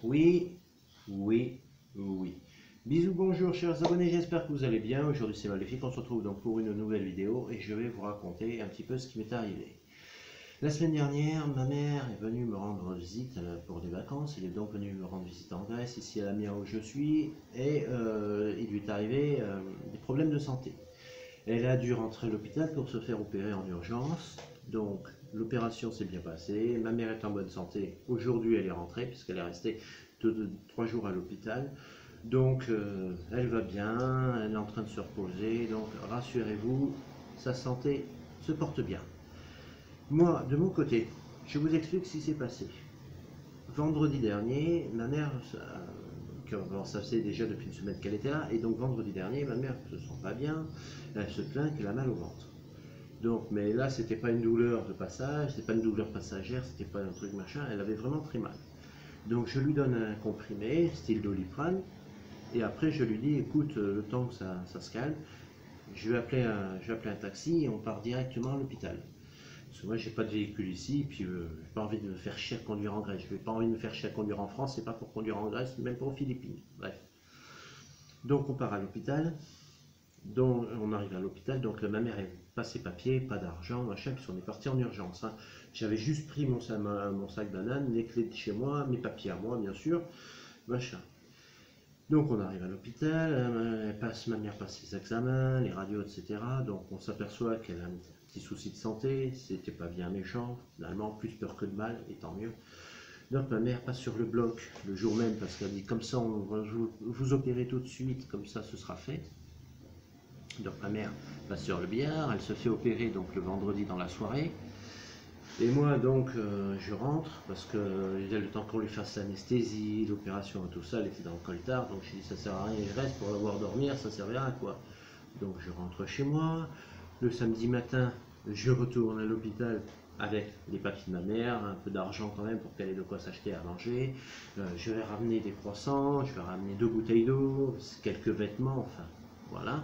Oui, oui, oui. Bisous, bonjour chers abonnés, j'espère que vous allez bien. Aujourd'hui c'est Maléfique, on se retrouve donc pour une nouvelle vidéo et je vais vous raconter un petit peu ce qui m'est arrivé. La semaine dernière, ma mère est venue me rendre visite pour des vacances. Elle est donc venue me rendre visite en Grèce, ici à Amiens où je suis, et il lui est arrivé des problèmes de santé. Elle a dû rentrer à l'hôpital pour se faire opérer en urgence. Donc l'opération s'est bien passée, ma mère est en bonne santé. Aujourd'hui elle est rentrée puisqu'elle est restée 3 jours à l'hôpital. Donc elle va bien, elle est en train de se reposer. Donc rassurez-vous, sa santé se porte bien. Moi, de mon côté, je vous explique ce qui s'est passé. Vendredi dernier, ma mère, ça faisait déjà depuis une semaine qu'elle était là, et donc vendredi dernier, ma mère ne se sent pas bien, elle se plaint qu'elle a mal au ventre. Donc, mais là, c'était pas une douleur de passage, c'était pas une douleur passagère, c'était pas un truc machin, elle avait vraiment très mal. Donc je lui donne un comprimé, style Doliprane, et après je lui dis, écoute, le temps que ça se calme, je vais appeler un taxi et on part directement à l'hôpital. Parce que moi, j'ai pas de véhicule ici, puis j'ai pas envie de me faire chier à conduire en Grèce. Je n'ai pas envie de me faire chier à conduire en France, c'est pas pour conduire en Grèce, même pas aux Philippines. Bref. Donc on part à l'hôpital. Donc on arrive à l'hôpital, donc ma mère n'a pas ses papiers, pas d'argent, machin, puis on est parti en urgence. Hein. J'avais juste pris mon sac banane, les clés de chez moi, mes papiers à moi, bien sûr, machin. Donc on arrive à l'hôpital, ma mère passe ses examens, les radios, etc. Donc on s'aperçoit qu'elle a un petit souci de santé, c'était pas bien méchant, finalement, plus peur que de mal, et tant mieux. Donc ma mère passe sur le bloc le jour même, parce qu'elle dit comme ça on va vous opérer tout de suite, comme ça ce sera fait. Donc ma mère passe sur le billard, elle se fait opérer donc le vendredi dans la soirée. Et moi donc je rentre parce que il y a le temps qu'on lui fasse l'anesthésie, l'opération et tout ça, elle était dans le coltard, donc j'ai dit ça sert à rien, je reste pour la voir dormir, ça servira à quoi. Donc je rentre chez moi, le samedi matin je retourne à l'hôpital avec les papiers de ma mère, un peu d'argent quand même pour qu'elle ait de quoi s'acheter à manger, je vais ramener des croissants, je vais ramener 2 bouteilles d'eau, quelques vêtements, enfin voilà.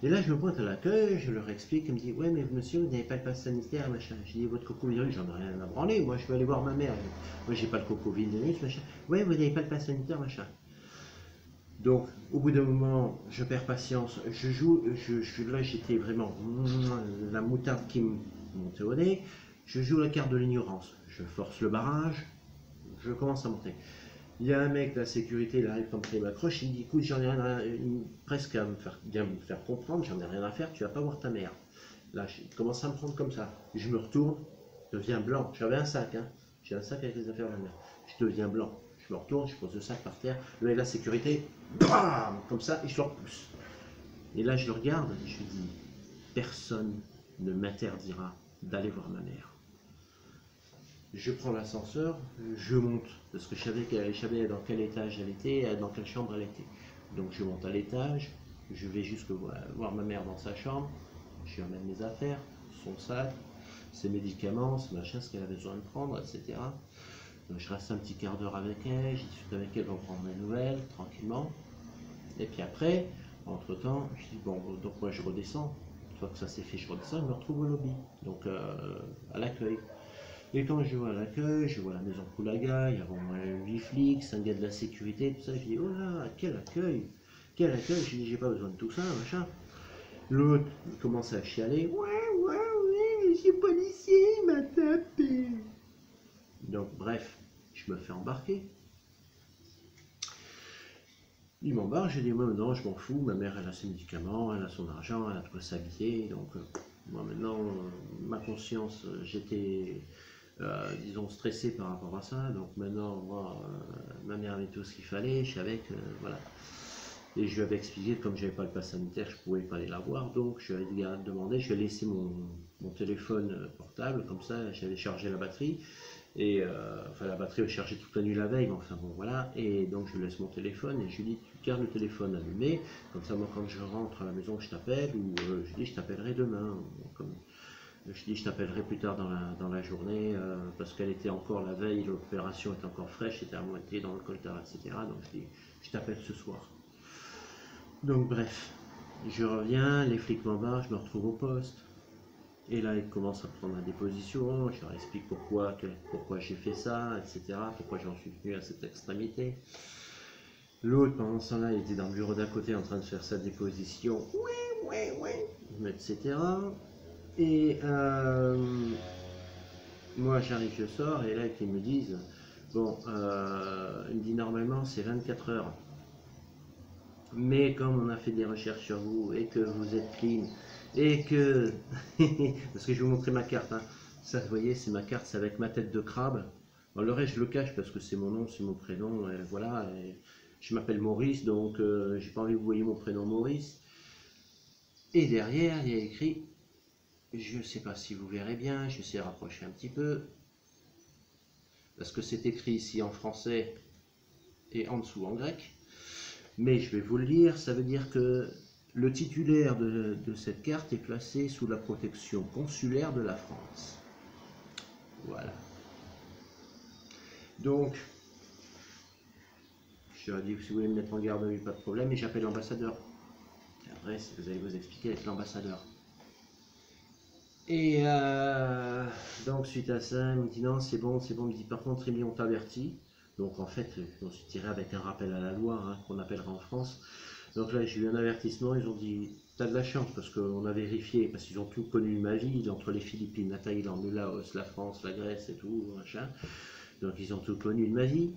Et là, je me pointe à l'accueil, je leur explique, elle me dit, ouais, mais monsieur, vous n'avez pas le pass sanitaire, machin. Je dis, votre cocovirus, j'en ai rien à branler, moi, je vais aller voir ma mère. Moi, j'ai pas le cocovirus, machin. Ouais, vous n'avez pas le pass sanitaire, machin. Donc, au bout d'un moment, je perds patience, là, j'étais vraiment, la moutarde qui me montait au nez, je joue la carte de l'ignorance. Je force le barrage, je commence à monter. Il y a un mec de la sécurité, il arrive comme ça, il m'accroche, il me dit écoute, j'en ai rien à, presque à bien me faire comprendre, j'en ai rien à faire, tu vas pas voir ta mère. Là, il commence à me prendre comme ça. Je me retourne, je deviens blanc. J'avais un sac, hein. J'ai un sac avec les affaires de ma mère. Je deviens blanc. Je me retourne, je pose le sac par terre. Le mec de la sécurité, bam, comme ça, et je le repousse. Et là, je le regarde et je lui dis personne ne m'interdira d'aller voir ma mère. Je prends l'ascenseur, je monte, parce que je savais dans quel étage elle était, dans quelle chambre elle était. Donc je monte à l'étage, je vais jusque voir ma mère dans sa chambre, je lui emmène mes affaires, son sac, ses médicaments, ce machin, ce qu'elle avait besoin de prendre, etc. Donc je reste un petit quart d'heure avec elle, je discute avec elle, on prend des nouvelles, tranquillement. Et puis après, entre-temps, je dis bon, donc moi je redescends, une fois que ça s'est fait, je redescends, je me retrouve au lobby, donc à l'accueil. Et quand je vois l'accueil, je vois la maison Poulaga, il y a au moins 8 flics, 5 gars de la sécurité, tout ça, je dis, oh là, quel accueil, je dis, j'ai pas besoin de tout ça, machin. L'autre, il commence à chialer, ouais, monsieur policier, il m'a tapé. Donc, bref, je me fais embarquer. Il m'embarque, je dis, moi maintenant, je m'en fous, ma mère, elle a ses médicaments, elle a son argent, elle a de quoi s'habiller, donc, moi maintenant, ma conscience, j'étais... disons stressé par rapport à ça, donc maintenant moi ma mère avait tout ce qu'il fallait, je savais que voilà, et je lui avais expliqué que comme j'avais pas le pass sanitaire je pouvais pas aller la voir, donc je lui avais demandé, je lui ai laissé mon téléphone portable, comme ça j'avais chargé la batterie, et enfin la batterie avait chargé toute la nuit la veille, mais enfin bon voilà, et donc je lui laisse mon téléphone et je lui dis tu gardes le téléphone allumé, comme ça moi quand je rentre à la maison je t'appelle, ou je dis je t'appellerai demain, comme je dis, je t'appellerai plus tard dans la journée, parce qu'elle était encore la veille, l'opération était encore fraîche, c'était à moitié dans le coltard, etc. Donc je dis, je t'appelle ce soir. Donc bref, je reviens, les flics m'embarquent, je me retrouve au poste. Et là, il commence à prendre la déposition, je leur explique pourquoi j'ai fait ça, etc., pourquoi j'en suis venu à cette extrémité. L'autre, pendant ce temps-là, il était dans le bureau d'à côté en train de faire sa déposition, etc. Et moi, j'arrive, je sors, et là, ils me disent, bon, il me dit normalement c'est 24 heures. Mais comme on a fait des recherches sur vous et que vous êtes clean et que parce que je vais vous montrer ma carte, hein. Ça vous voyez c'est ma carte, c'est avec ma tête de crabe. Bon, le reste je le cache parce que c'est mon nom, c'est mon prénom, et voilà, et je m'appelle Maurice, donc j'ai pas envie que vous voyez mon prénom Maurice. Et derrière il y a écrit, je sais pas si vous verrez bien, je vais essayer de rapprocher un petit peu parce que c'est écrit ici en français et en dessous en grec. Mais je vais vous le lire, ça veut dire que le titulaire de cette carte est placé sous la protection consulaire de la France. Voilà. Donc, je leur ai dit, si vous voulez me mettre en garde à vue, pas de problème, et j'appelle l'ambassadeur. Après, vous allez vous expliquer avec l'ambassadeur. Et donc, suite à ça, il me dit non, c'est bon, il me dit par contre, Rémi, on t'avertit. Donc, en fait, on s'est tiré avec un rappel à la loi, hein, qu'on appellera en France. Donc là, j'ai eu un avertissement, ils ont dit, t'as de la chance, parce qu'on a vérifié, parce qu'ils ont tout connu ma vie, entre les Philippines, la Thaïlande, le Laos, la France, la Grèce et tout, machin. Donc ils ont tout connu de ma vie.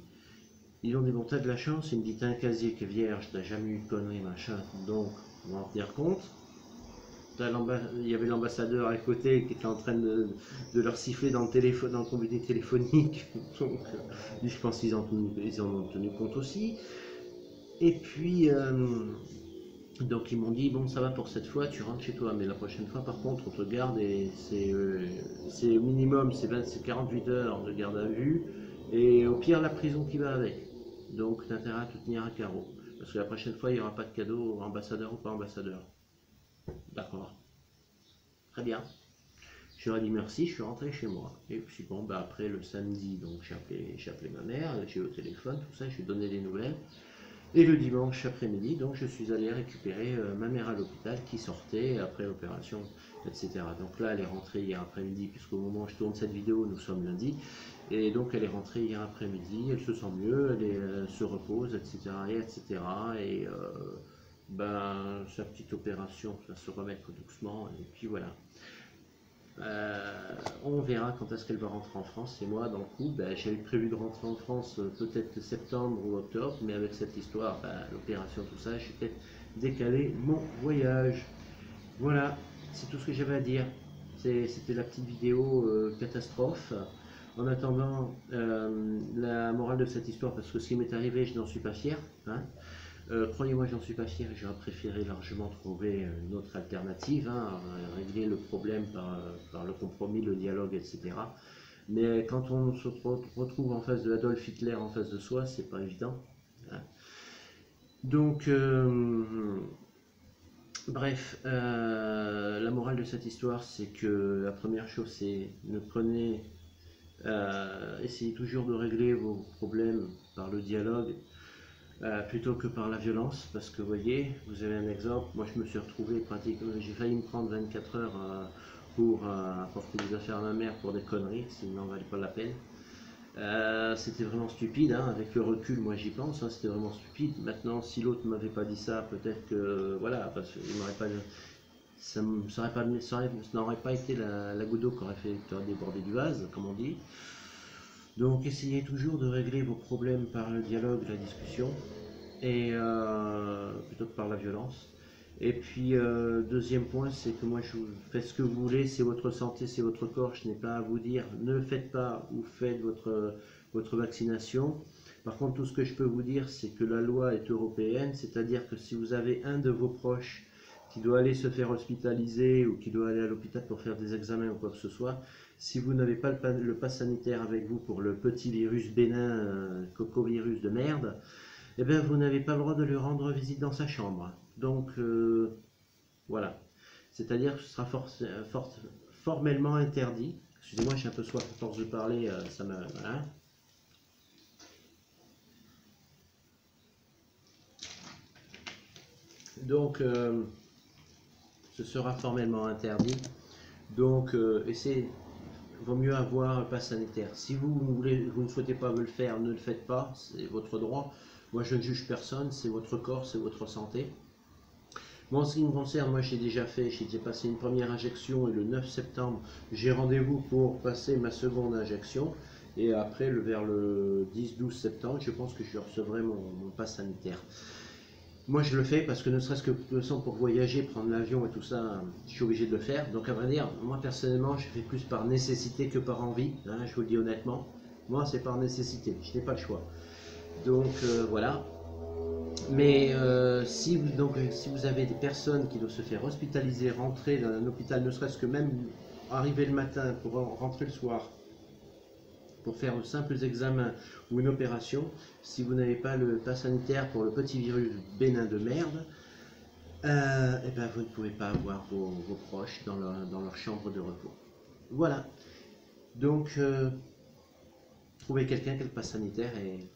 Ils ont dit, bon, t'as de la chance, ils me disent, t'as un casier qui est vierge, t'as jamais eu de conneries, machin, donc on va en tenir compte. Il y avait l'ambassadeur à côté qui était en train de leur siffler dans le téléphone, dans le combiné téléphonique. Donc, je pense qu'ils en ont tenu compte aussi. Et puis, donc ils m'ont dit, bon ça va pour cette fois, tu rentres chez toi, mais la prochaine fois par contre on te garde et c'est au minimum, c'est 48 heures de garde à vue, et au pire la prison qui va avec. Donc tu as intérêt à te tenir à carreau, parce que la prochaine fois il n'y aura pas de cadeau, ambassadeur ou pas ambassadeur. D'accord, très bien. Je leur ai dit merci, je suis rentré chez moi. Et puis bon, bah après le samedi, donc j'ai appelé ma mère, j'ai eu au téléphone, tout ça, je lui ai donné des nouvelles. Et le dimanche après-midi, donc je suis allé récupérer ma mère à l'hôpital qui sortait après l'opération, etc. Donc là, elle est rentrée hier après-midi, puisqu'au moment où je tourne cette vidéo, nous sommes lundi. Et donc elle est rentrée hier après-midi, elle se sent mieux, elle se repose, etc. Et ben, sa petite opération va se remettre doucement, et puis voilà. On verra quand est-ce qu'elle va rentrer en France. Et moi, dans le coup, j'avais prévu de rentrer en France peut-être septembre ou octobre, mais avec cette histoire, l'opération, tout ça, j'ai peut-être décalé mon voyage. Voilà, c'est tout ce que j'avais à dire. C'était la petite vidéo catastrophe. En attendant, la morale de cette histoire, parce que ce qui m'est arrivé, je n'en suis pas fier. Hein. Croyez-moi, j'en suis pas fier, j'aurais préféré largement trouver une autre alternative, hein, régler le problème par le compromis, le dialogue, etc. Mais quand on se retrouve en face de Adolf Hitler en face de soi, c'est pas évident. Hein. Donc, bref, la morale de cette histoire, c'est que la première chose, c'est ne prenez, essayez toujours de régler vos problèmes par le dialogue. Plutôt que par la violence, parce que vous voyez, vous avez un exemple, moi je me suis retrouvé pratiquement, j'ai failli me prendre 24 heures pour apporter des affaires à ma mère pour des conneries, s'il n'en valait pas la peine. C'était vraiment stupide, hein, avec le recul, moi j'y pense, hein, c'était vraiment stupide. Maintenant, si l'autre ne m'avait pas dit ça, peut-être que, voilà, parce qu'il m'aurait pas, ça n'aurait pas été la goutte d'eau qui aurait fait déborder du vase, comme on dit. Donc essayez toujours de régler vos problèmes par le dialogue, la discussion, et plutôt que par la violence. Et puis deuxième point, c'est que moi je vous faites ce que vous voulez, c'est votre santé, c'est votre corps, je n'ai pas à vous dire ne le faites pas ou faites votre vaccination. Par contre, tout ce que je peux vous dire, c'est que la loi est européenne, c'est-à-dire que si vous avez un de vos proches qui doit aller se faire hospitaliser ou qui doit aller à l'hôpital pour faire des examens ou quoi que ce soit, si vous n'avez pas le pass sanitaire avec vous pour le petit virus bénin, cocovirus de merde, eh bien vous n'avez pas le droit de lui rendre visite dans sa chambre. Donc voilà. C'est-à-dire que ce sera formellement interdit. Excusez-moi, j'ai un peu soif à force de parler, ça me... Voilà. Donc ce sera formellement interdit. Donc, vaut mieux avoir un pass sanitaire. Si vous ne souhaitez pas le faire, ne le faites pas, c'est votre droit. Moi, je ne juge personne, c'est votre corps, c'est votre santé. Moi, en ce qui me concerne, moi j'ai déjà passé une première injection et le 9 septembre, j'ai rendez-vous pour passer ma seconde injection. Et après, vers le 10-12 septembre, je pense que je recevrai mon pass sanitaire. Moi, je le fais parce que ne serait-ce que pour voyager, prendre l'avion et tout ça, je suis obligé de le faire. Donc, à vrai dire, moi personnellement, je fais plus par nécessité que par envie. Hein, je vous le dis honnêtement. Moi, c'est par nécessité. Je n'ai pas le choix. Donc, voilà. Mais si vous avez des personnes qui doivent se faire hospitaliser, rentrer dans un hôpital, ne serait-ce que même arriver le matin pour rentrer le soir, pour faire de simples examens ou une opération, si vous n'avez pas le pass sanitaire pour le petit virus bénin de merde, eh ben vous ne pouvez pas avoir vos proches dans leur chambre de repos. Voilà. Donc, trouvez quelqu'un qui a le pass sanitaire et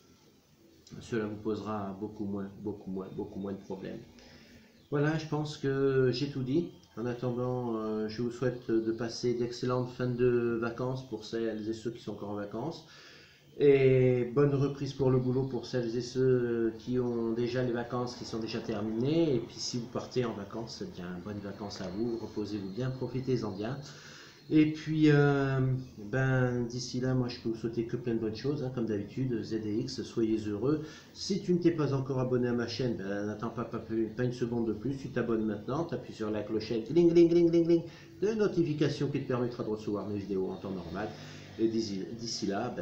cela vous posera beaucoup moins de problèmes. Voilà, je pense que j'ai tout dit. En attendant, je vous souhaite de passer d'excellentes fins de vacances pour celles et ceux qui sont encore en vacances. Et bonne reprise pour le boulot pour celles et ceux qui ont déjà les vacances qui sont déjà terminées. Et puis si vous partez en vacances, eh bien, bonnes vacances à vous. Reposez-vous bien, profitez-en bien. Et puis, d'ici là, moi je peux vous souhaiter que plein de bonnes choses, hein, comme d'habitude. ZDX, soyez heureux. Si tu ne t'es pas encore abonné à ma chaîne, n'attends pas une seconde de plus. Tu t'abonnes maintenant, tu appuies sur la clochette de notification qui te permettra de recevoir mes vidéos en temps normal. Et d'ici là,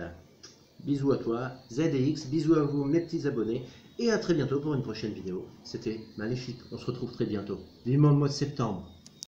bisous à toi, ZDX, bisous à vous mes petits abonnés, et à très bientôt pour une prochaine vidéo. C'était Maléfique, on se retrouve très bientôt. Vivement le mois de septembre.